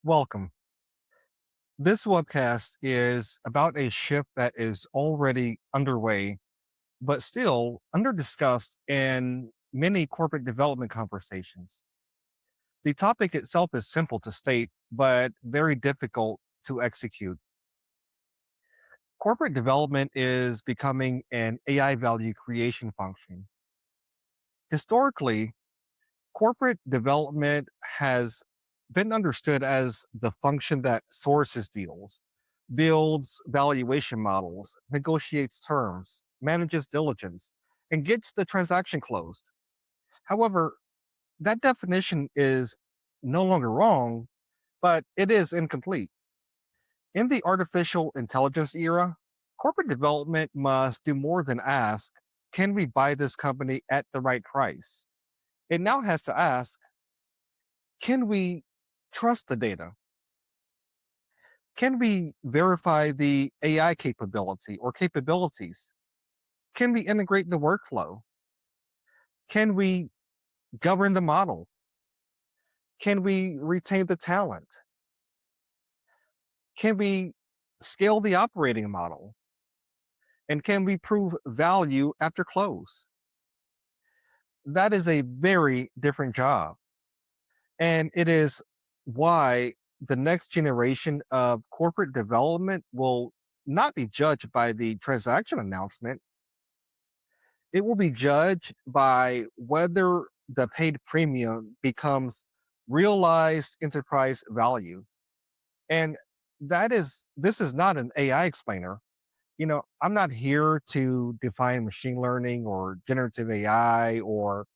Welcome. This webcast is about a shift that is already underway, but still under discussed in many corporate development conversations. The topic itself is simple to state, but very difficult to execute. Corporate development is becoming an AI value creation function. Historically, corporate development has been understood as the function that sources deals, builds valuation models, negotiates terms, manages diligence, and gets the transaction closed. However, that definition is no longer wrong, but it is incomplete. In the artificial intelligence era, corporate development must do more than ask, can we buy this company at the right price? It now has to ask, can we trust the data? Can we verify the AI capability or capabilities? Can we integrate the workflow? Can we govern the model? Can we retain the talent? Can we scale the operating model? And can we prove value after close? That is a very different job. And it is why the next generation of corporate development will not be judged by the transaction announcement. It will be judged by whether the paid premium becomes realized enterprise value. And this is not an AI explainer. I'm not here to define machine learning or generative AI or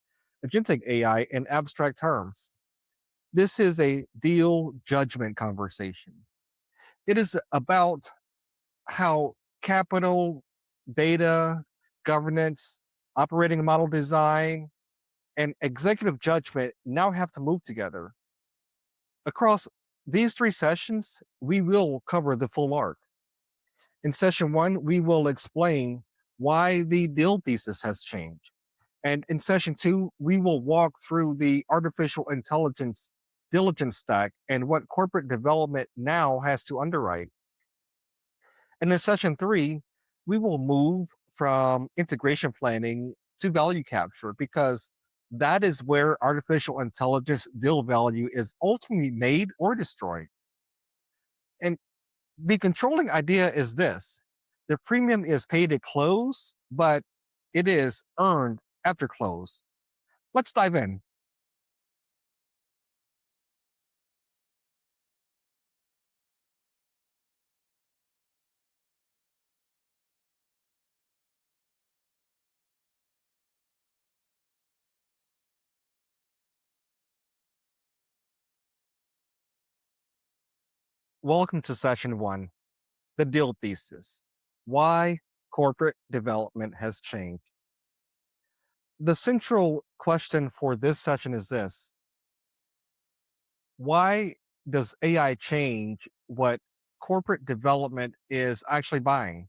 agentic AI in abstract terms. This is a deal judgment conversation. It is about how capital, data, governance, operating model design, and executive judgment now have to move together. Across these three sessions, we will cover the full arc. In session one, we will explain why the deal thesis has changed. And in session two, we will walk through the artificial intelligence diligence stack and what corporate development now has to underwrite. And in session three, we will move from integration planning to value capture because that is where artificial intelligence deal value is ultimately made or destroyed. And the controlling idea is this: the premium is paid at close, but it is earned after close. Let's dive in. Welcome to session one, the deal thesis. Why corporate development has changed. The central question for this session is this: why does AI change what corporate development is actually buying?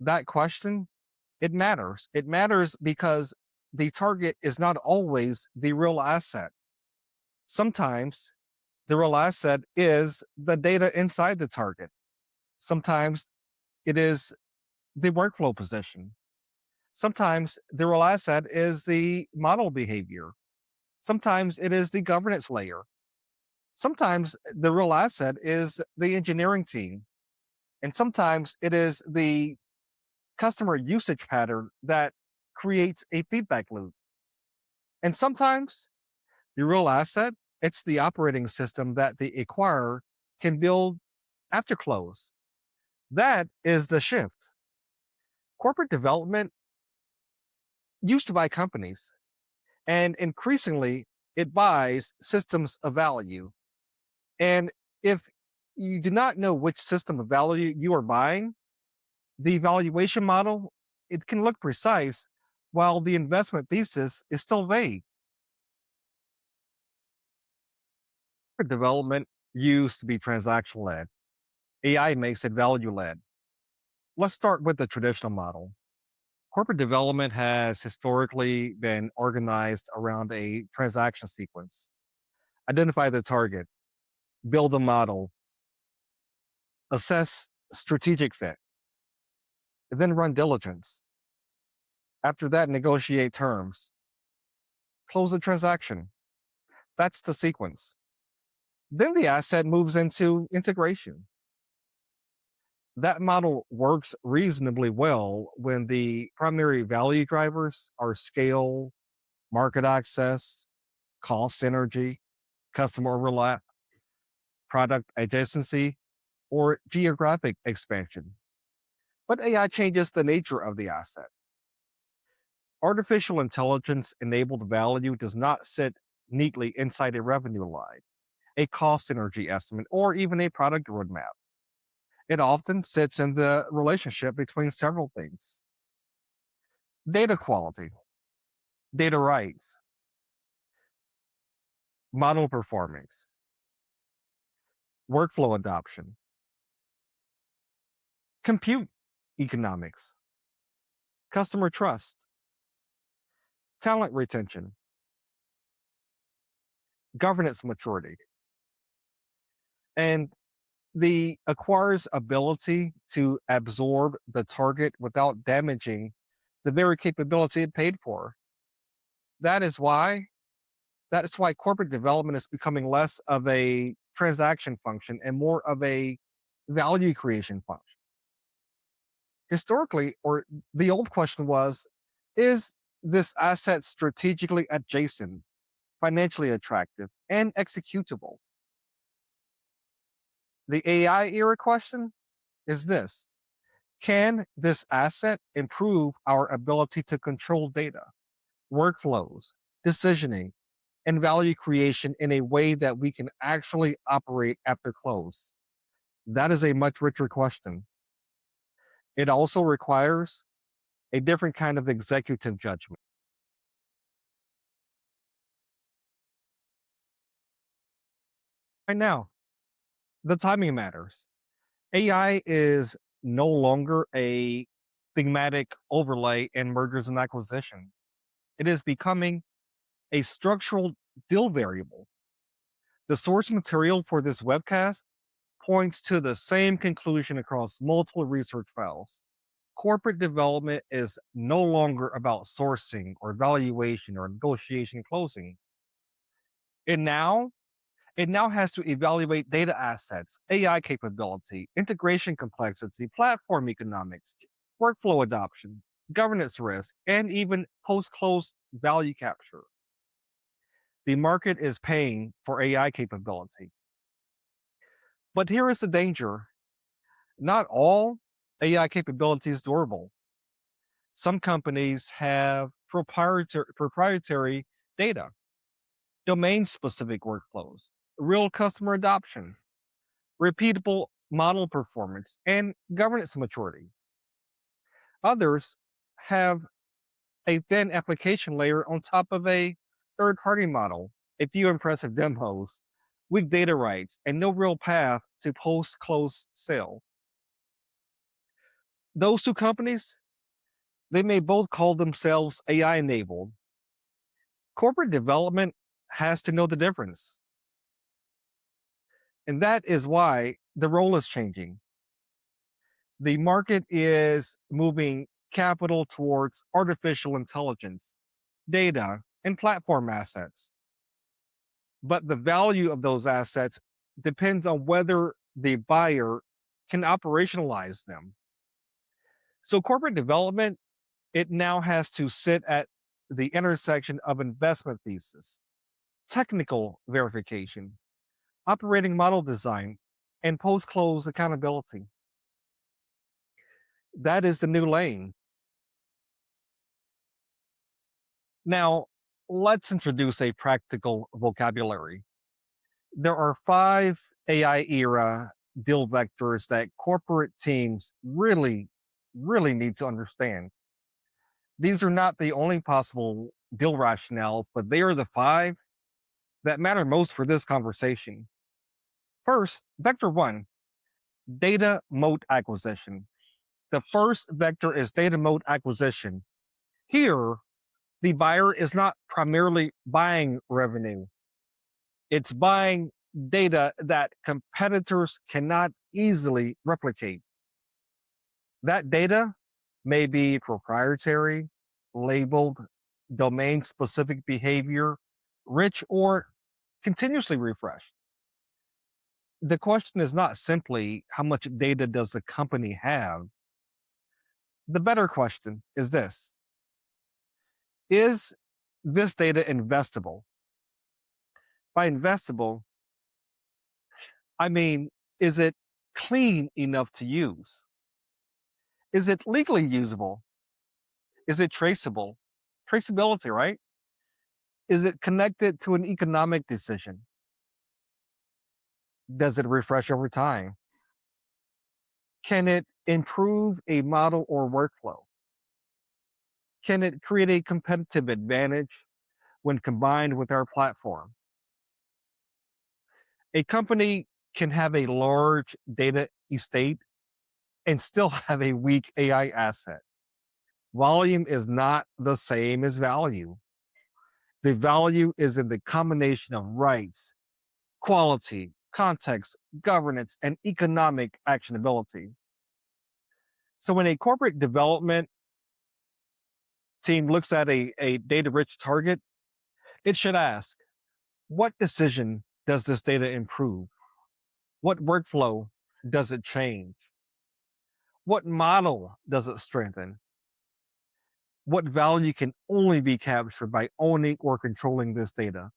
That question, it matters. It matters because the target is not always the real asset. Sometimes the real asset is the data inside the target. Sometimes it is the workflow position. Sometimes the real asset is the model behavior. Sometimes it is the governance layer. Sometimes the real asset is the engineering team. And sometimes it is the customer usage pattern that creates a feedback loop. And sometimes the real asset, it's the operating system that the acquirer can build after close. That is the shift. Corporate development used to buy companies, and increasingly it buys systems of value. And if you do not know which system of value you are buying, the valuation model, it can look precise while the investment thesis is still vague. Development used to be transaction led. AI makes it value led. Let's start with the traditional model. Corporate development has historically been organized around a transaction sequence. Identify the target, build a model, assess strategic fit, then run diligence. After that, negotiate terms, close the transaction. That's the sequence. Then the asset moves into integration. That model works reasonably well when the primary value drivers are scale, market access, cost synergy, customer overlap, product adjacency, or geographic expansion. But AI changes the nature of the asset. Artificial intelligence enabled value does not sit neatly inside a revenue line, a cost synergy estimate, or even a product roadmap. It often sits in the relationship between several things: data quality, data rights, model performance, workflow adoption, compute economics, customer trust, talent retention, governance maturity, and the acquirer's ability to absorb the target without damaging the very capability it paid for. That is why that is why corporate development is becoming less of a transaction function and more of a value creation function. Historically, or the old question was, is this asset strategically adjacent, financially attractive, and executable? The AI era question is this: can this asset improve our ability to control data, workflows, decisioning, and value creation in a way that we can actually operate after close? That is a much richer question. It also requires a different kind of executive judgment. Right now, the timing matters. AI is no longer a thematic overlay in mergers and acquisitions. It is becoming a structural deal variable. The source material for this webcast points to the same conclusion across multiple research files. Corporate development is no longer about sourcing or valuation or negotiation closing. It now it now has to evaluate data assets, AI capability, integration complexity, platform economics, workflow adoption, governance risk, and even post-close value capture. The market is paying for AI capability. But here is the danger: not all AI capability is durable. Some companies have proprietary data, domain specific workflows, real customer adoption, repeatable model performance, and governance maturity. Others have a thin application layer on top of a third party model, a few impressive demos, weak data rights, and no real path to post close sale. Those two companies, they may both call themselves AI enabled. Corporate development has to know the difference. And that is why the role is changing. The market is moving capital towards artificial intelligence, data, and platform assets. But the value of those assets depends on whether the buyer can operationalize them. So corporate development, it now has to sit at the intersection of investment thesis, technical verification, operating model design, and post close accountability. That is the new lane. Now, let's introduce a practical vocabulary. There are 5 AI era deal vectors that corporate teams really need to understand. These are not the only possible deal rationales, but they are the 5 that matter most for this conversation. First, vector 1: data moat acquisition. The first vector is data moat acquisition. Here, the buyer is not primarily buying revenue, it's buying data that competitors cannot easily replicate. That data may be proprietary, labeled domain specific behavior, rich, or continuously refreshed. The question is not simply how much data does the company have? The better question is this: is this data investable? By investable, I mean, is it clean enough to use? Is it legally usable? Is it traceable? Traceability, right? Is it connected to an economic decision? Does it refresh over time? Can it improve a model or workflow? Can it create a competitive advantage when combined with our platform? A company can have a large data estate and still have a weak AI asset. Volume is not the same as value. The value is in the combination of rights, quality, context, governance, and economic actionability. So when a corporate development team looks at a data rich target, it should ask, what decision does this data improve? What workflow does it change? What model does it strengthen? What value can only be captured by owning or controlling this data?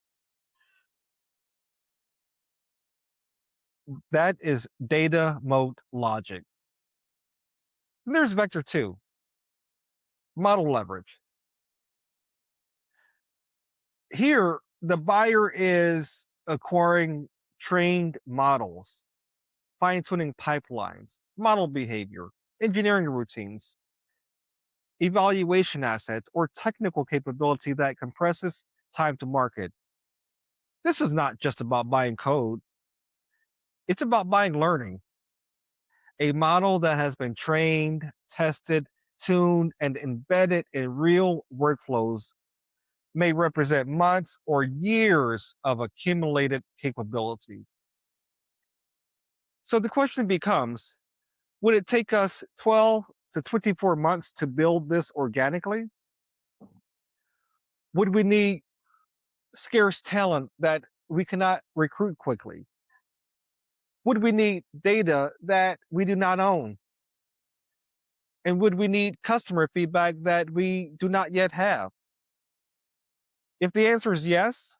That is data moat logic. And there's vector two, model leverage. Here, the buyer is acquiring trained models, fine tuning pipelines, model behavior, engineering routines, evaluation assets, or technical capability that compresses time to market. This is not just about buying code, it's about buying learning. A model that has been trained, tested, tuned, and embedded in real workflows may represent months or years of accumulated capability. So the question becomes, would it take us 12 to 24 months to build this organically? Would we need scarce talent that we cannot recruit quickly? Would we need data that we do not own? And would we need customer feedback that we do not yet have? If the answer is yes,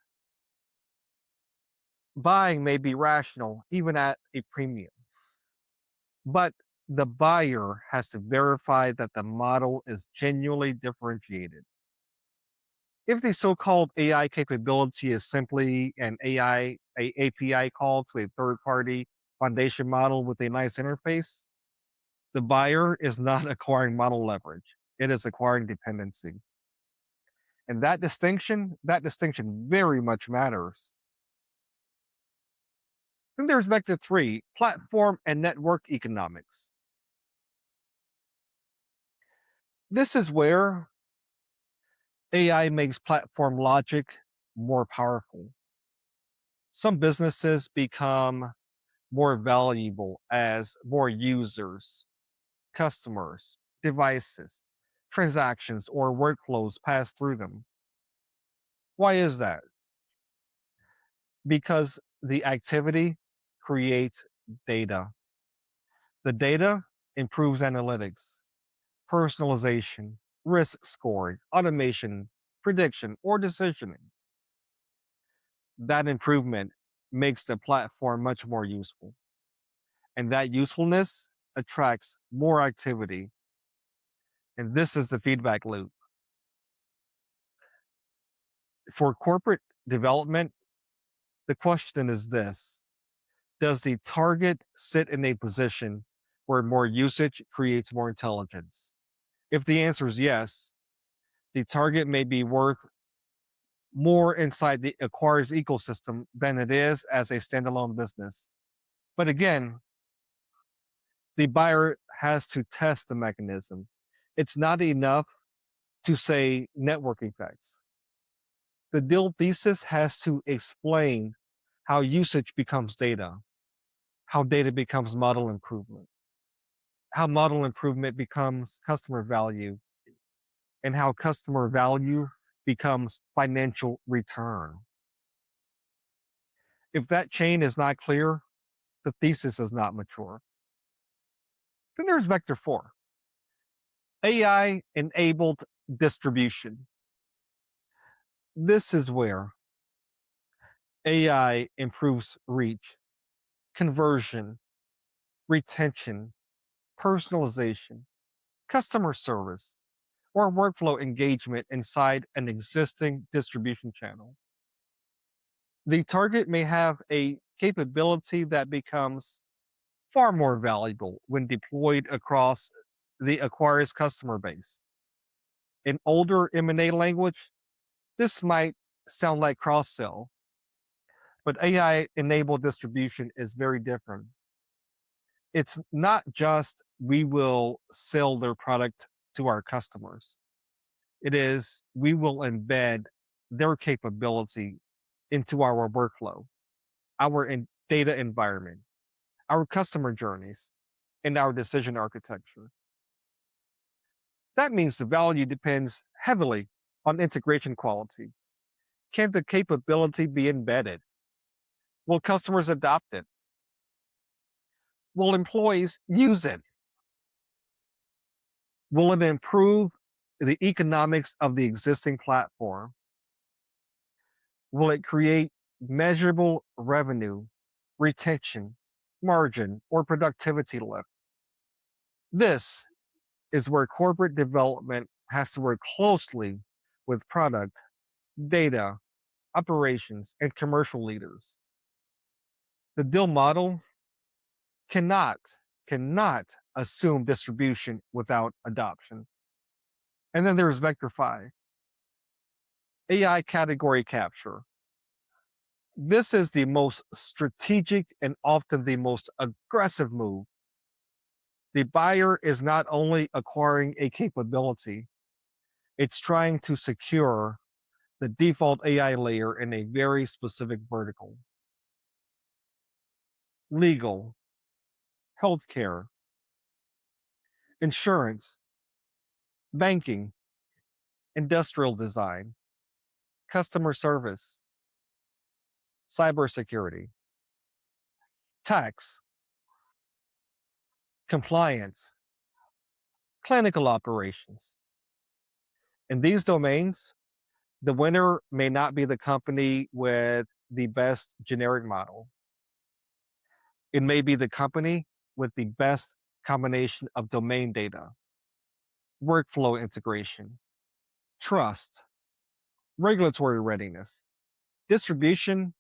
buying may be rational even at a premium. But the buyer has to verify that the model is genuinely differentiated. If the so-called AI capability is simply a API call to a third-party foundation model with a nice interface, the buyer is not acquiring model leverage. It is acquiring dependency. And that distinction very much matters. Then there's vector three, platform and network economics. This is where AI makes platform logic more powerful. Some businesses become more valuable as more users, customers, devices, transactions, or workflows pass through them. Why is that? Because the activity creates data. The data improves analytics, personalization, risk scoring, automation, prediction, or decisioning. That improvement makes the platform much more useful. And that usefulness attracts more activity. And this is the feedback loop. For corporate development, the question is this: does the target sit in a position where more usage creates more intelligence? If the answer is yes, the target may be worth more inside the acquires ecosystem than it is as a standalone business. But again, the buyer has to test the mechanism. It's not enough to say network effects. The deal thesis has to explain how usage becomes data, how data becomes model improvement, how model improvement becomes customer value, and how customer value becomes financial return. If that chain is not clear, the thesis is not mature. Then there's vector 4, AI enabled distribution. This is where AI improves reach, conversion, retention, personalization, customer service, or workflow engagement inside an existing distribution channel. The target may have a capability that becomes far more valuable when deployed across the acquirer's customer base. In older M&A language, this might sound like cross-sell, but AI-enabled distribution is very different. It's not just we will sell their product to our customers. It is we will embed their capability into our workflow, our data environment, our customer journeys, and our decision architecture. That means the value depends heavily on integration quality. Can the capability be embedded? Will customers adopt it? Will employees use it? Will it improve the economics of the existing platform? Will it create measurable revenue, retention, margin, or productivity lift? This is where corporate development has to work closely with product, data, operations, and commercial leaders. The deal model cannot cannot assume distribution without adoption. And then there's vector 5, AI category capture. This is the most strategic and often the most aggressive move. The buyer is not only acquiring a capability, it's trying to secure the default AI layer in a very specific vertical. Legal, healthcare, insurance, banking, industrial design, customer service, cybersecurity, tax, compliance, clinical operations. In these domains, the winner may not be the company with the best generic model. It may be the company with the best combination of domain data, workflow integration, trust, regulatory readiness, distribution,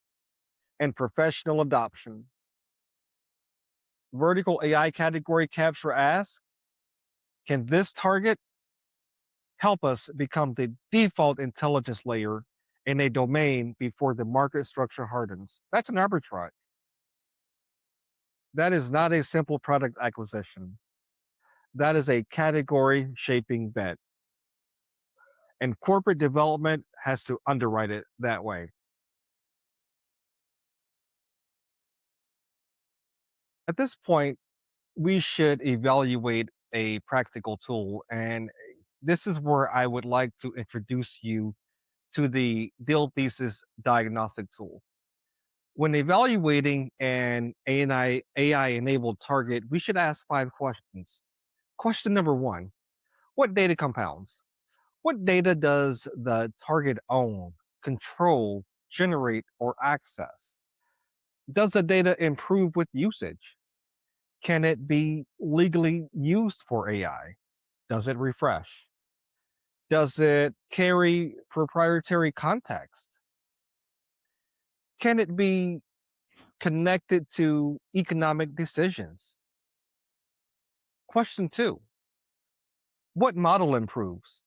and professional adoption. Vertical AI category capture asks, can this target help us become the default intelligence layer in a domain before the market structure hardens? That's an arbitrage. That is not a simple product acquisition. That is a category shaping bet. And corporate development has to underwrite it that way. At this point, we should evaluate a practical tool. And this is where I would like to introduce you to the Deal Thesis Diagnostic tool. When evaluating an AI enabled target, we should ask 5 questions. Question number 1, what data compounds? What data does the target own, control, generate, or access? Does the data improve with usage? Can it be legally used for AI? Does it refresh? Does it carry proprietary context? Can it be connected to economic decisions? Question 2, what model improves?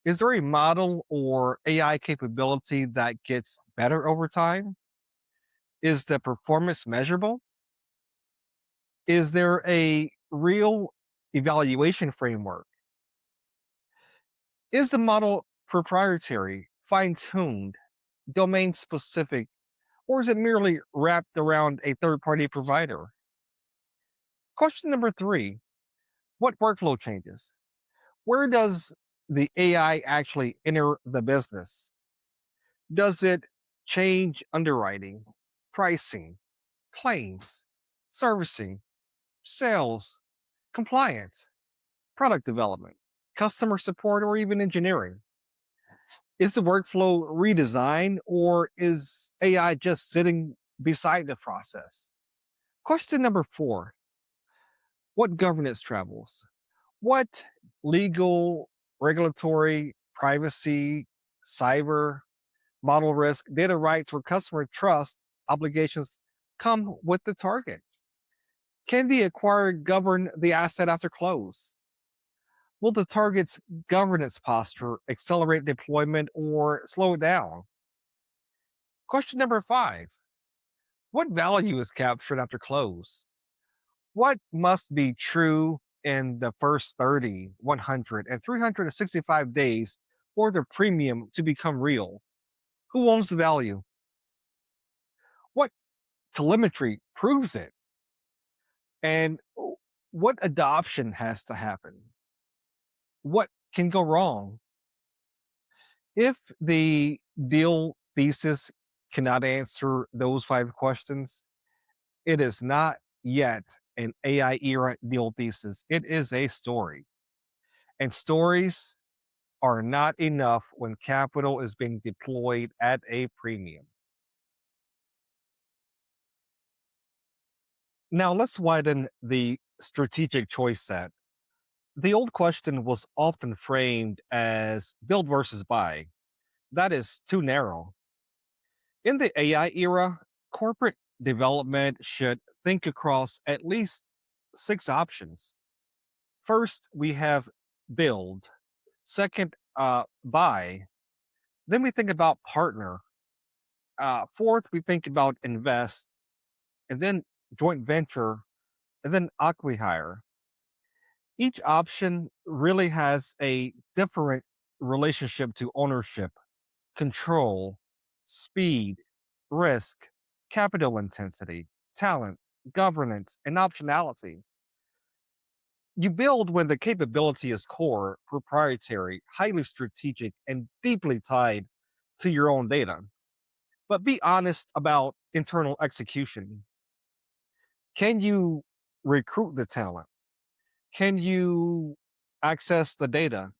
Is there a model or AI capability that gets better over time? Is the performance measurable? Is there a real evaluation framework? Is the model proprietary, fine tuned, domain specific, or is it merely wrapped around a third party provider? Question number three: what workflow changes? Where does the AI actually enter the business? Does it change underwriting, pricing, claims, servicing, sales, compliance, product development, customer support, or even engineering? Is the workflow redesigned or is AI just sitting beside the process? Question number four: what governance travels? What legal, regulatory, privacy, cyber, model risk, data rights, or customer trust obligations come with the target? Can the acquirer govern the asset after close? Will the target's governance posture accelerate deployment or slow it down? Question number five: what value is captured after close? What must be true in the first 30, 100, and 365 days for the premium to become real? Who owns the value? What telemetry proves it? And what adoption has to happen? What can go wrong? If the deal thesis cannot answer those five questions, it is not yet an AI era deal thesis. It is a story. And stories are not enough when capital is being deployed at a premium. Now, let's widen the strategic choice set. The old question was often framed as build versus buy. That is too narrow. In the AI era, corporate development should think across at least six options. First, we have build. Second, buy. Then we think about partner. Fourth, we think about invest, and then joint venture, and then acquihire. Each option really has a different relationship to ownership, control, speed, risk, capital intensity, talent, governance, and optionality. You build when the capability is core, proprietary, highly strategic, and deeply tied to your own data. But be honest about internal execution. Can you recruit the talent? Can you access the data?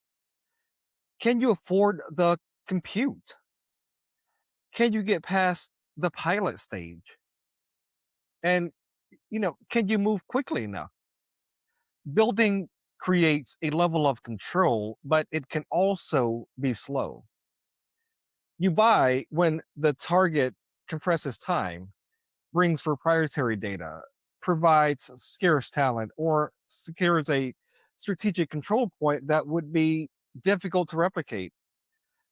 Can you afford the compute? Can you get past the pilot stage? And, can you move quickly enough? Building creates a level of control, but it can also be slow. You buy when the target compresses time, brings proprietary data, provides scarce talent, or secures a strategic control point that would be difficult to replicate.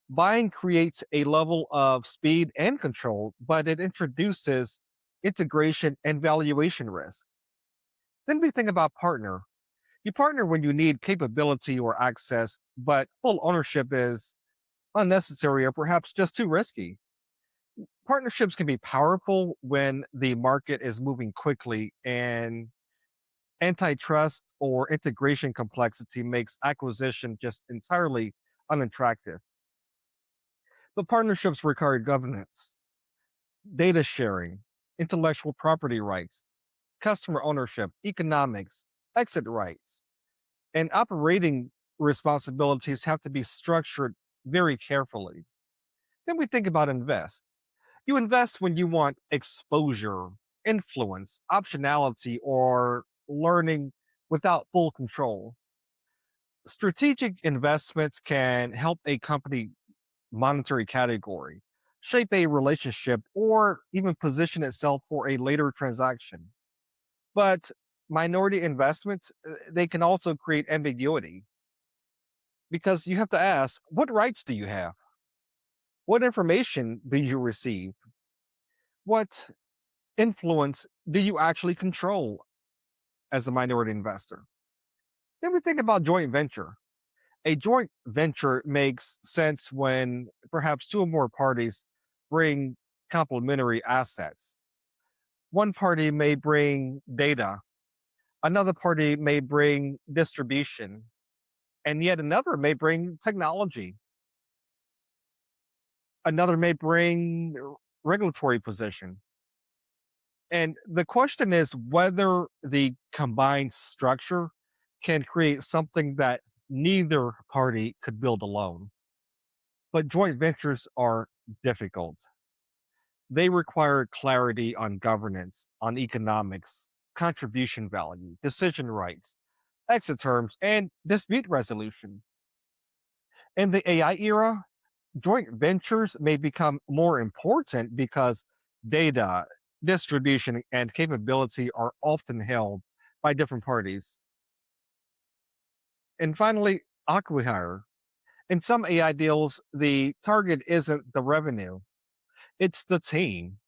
Buying creates a level of speed and control, but it introduces integration and valuation risk. Then we think about partner. You partner when you need capability or access, but full ownership is unnecessary or perhaps just too risky. Partnerships can be powerful when the market is moving quickly and antitrust or integration complexity makes acquisition just entirely unattractive. But partnerships require governance, data sharing, intellectual property rights, customer ownership, economics, exit rights, and operating responsibilities have to be structured very carefully. Then we think about invest. You invest when you want exposure, influence, optionality, or learning without full control. Strategic investments can help a company monetary category, shape a relationship, or even position itself for a later transaction. But minority investments, they can also create ambiguity because you have to ask, what rights do you have? What information do you receive? What influence do you actually control as a minority investor? Then we think about joint venture. A joint venture makes sense when perhaps two or more parties bring complementary assets. One party may bring data, another party may bring distribution, and yet another may bring technology. Another may bring regulatory position. And the question is whether the combined structure can create something that neither party could build alone. But joint ventures are difficult. They require clarity on governance, on economics, contribution value, decision rights, exit terms, and dispute resolution. In the AI era, joint ventures may become more important because data, distribution, and capability are often held by different parties. And finally, acquihire. In some AI deals, the target isn't the revenue, it's the team.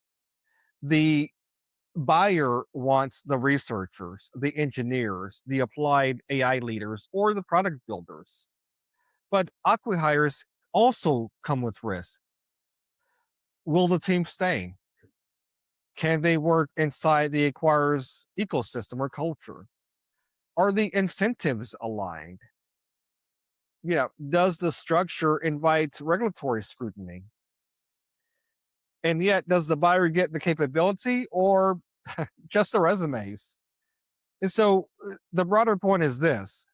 The buyer wants the researchers, the engineers, the applied AI leaders, or the product builders. But acquihires also come with risk. Will the team stay? Can they work inside the acquirer's ecosystem or culture? Are the incentives aligned? Does the structure invite regulatory scrutiny? And yet, does the buyer get the capability or just the resumes? And so the broader point is this: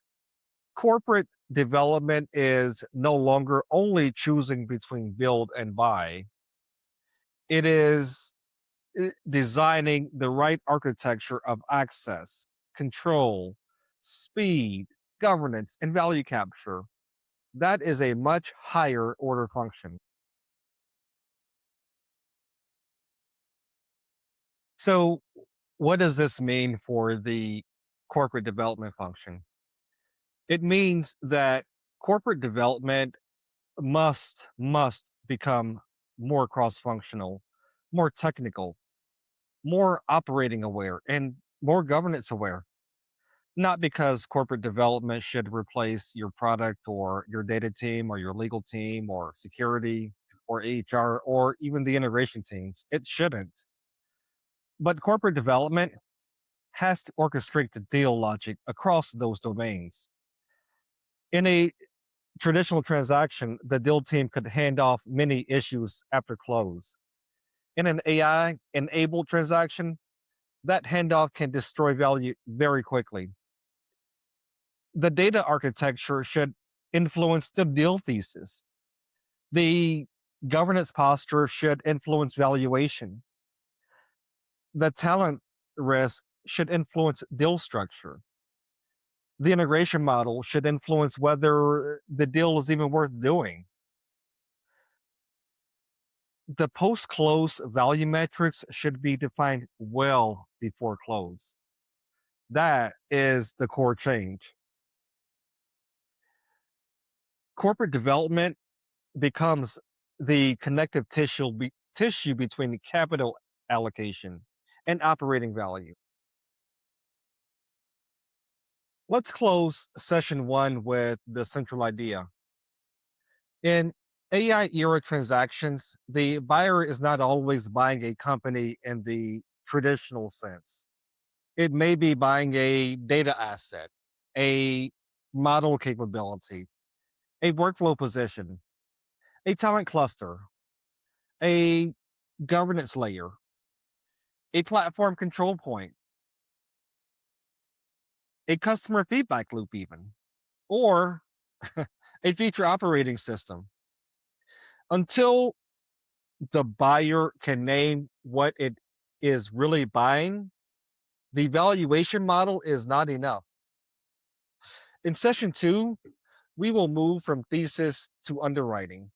corporate development is no longer only choosing between build and buy, it is designing the right architecture of access, control, speed, governance, and value capture. That is a much higher order function. So, what does this mean for the corporate development function? It means that corporate development must become more cross-functional, more technical, more operating aware, and more governance aware. Not because corporate development should replace your product or your data team or your legal team or security or HR or even the integration teams. It shouldn't. But corporate development has to orchestrate the deal logic across those domains. In a traditional transaction, the deal team could hand off many issues after close. In an AI enabled transaction, that handoff can destroy value very quickly. The data architecture should influence the deal thesis. The governance posture should influence valuation. The talent risk should influence deal structure. The integration model should influence whether the deal is even worth doing. The post close value metrics should be defined well before close. That is the core change. Corporate development becomes the connective tissue between the capital allocation and operating value. Let's close session one with the central idea. In AI era transactions, the buyer is not always buying a company in the traditional sense. It may be buying a data asset, a model capability, a workflow position, a talent cluster, a governance layer, a platform control point, a customer feedback loop, even, or a future operating system. Until the buyer can name what it is really buying, the valuation model is not enough. In session two, we will move from thesis to underwriting.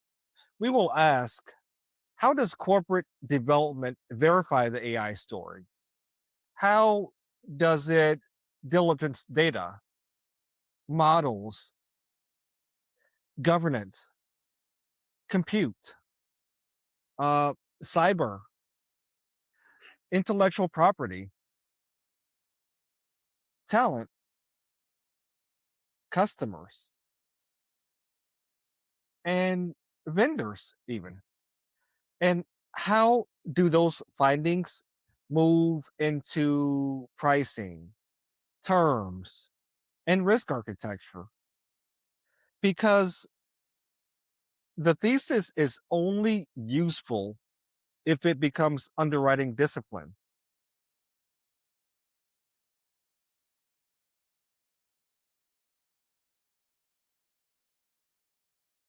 We will ask, how does corporate development verify the AI story? How does it diligence data, models, governance, compute, uh, cyber, intellectual property, talent, customers, and vendors, even? And How do those findings move into pricing, terms, and risk architecture? Because the thesis is only useful if it becomes underwriting discipline.